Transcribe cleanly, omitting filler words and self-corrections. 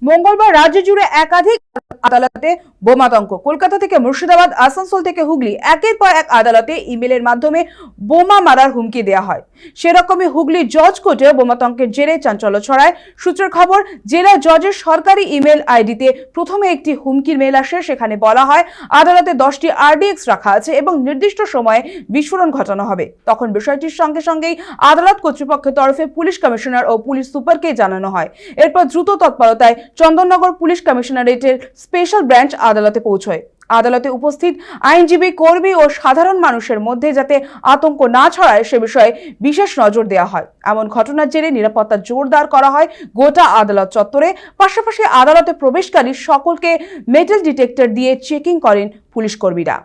মঙ্গলবার রাজ্য জুড়ে একাধিক আদালতে বোমাতঙ্ক। কলকাতা থেকে মুর্শিদাবাদ, আসানসোল থেকে হুগলি, একের পর এক আদালতে ইমেলের মাধ্যমে বোমা মারার হুমকি দেওয়া হয়। সেরকমই হুগলি জজ কোর্টে বোমাতঙ্কের জেরে চাঞ্চল্য ছড়ায়। সূত্রের খবর, জেলা জজের সরকারি ইমেল আইডিতে প্রথমে একটি হুমকির মেল আসে। সেখানে বলা হয় আদালতে 10টি আরডিএক্স রাখা আছে এবং নির্দিষ্ট সময়ে বিস্ফোরণ ঘটানো হবে। তখন বিষয়টির সঙ্গে সঙ্গেই আদালত কর্তৃপক্ষের তরফে পুলিশ কমিশনার ও পুলিশ সুপারকে জানানো হয়। এরপর দ্রুত তৎপরতায় চন্দননগর পুলিশ কমিশনারেটের স্পেশাল ব্রাঞ্চ আদালতে পৌঁছয়। আদালতে উপস্থিত আইনজীবী, কর্মী ও সাধারণ মানুষের মধ্যে যাতে আতঙ্ক না ছড়ায় সে বিষয়ে বিশেষ নজর দেওয়া হয়। এমন ঘটনার জেরে নিরাপত্তা জোরদার করা হয় গোটা আদালত চত্বরে। পাশাপাশি আদালতে প্রবেশকারী সকলকে মেটাল ডিটেক্টর দিয়ে চেকিং করেন পুলিশ কর্মীরা।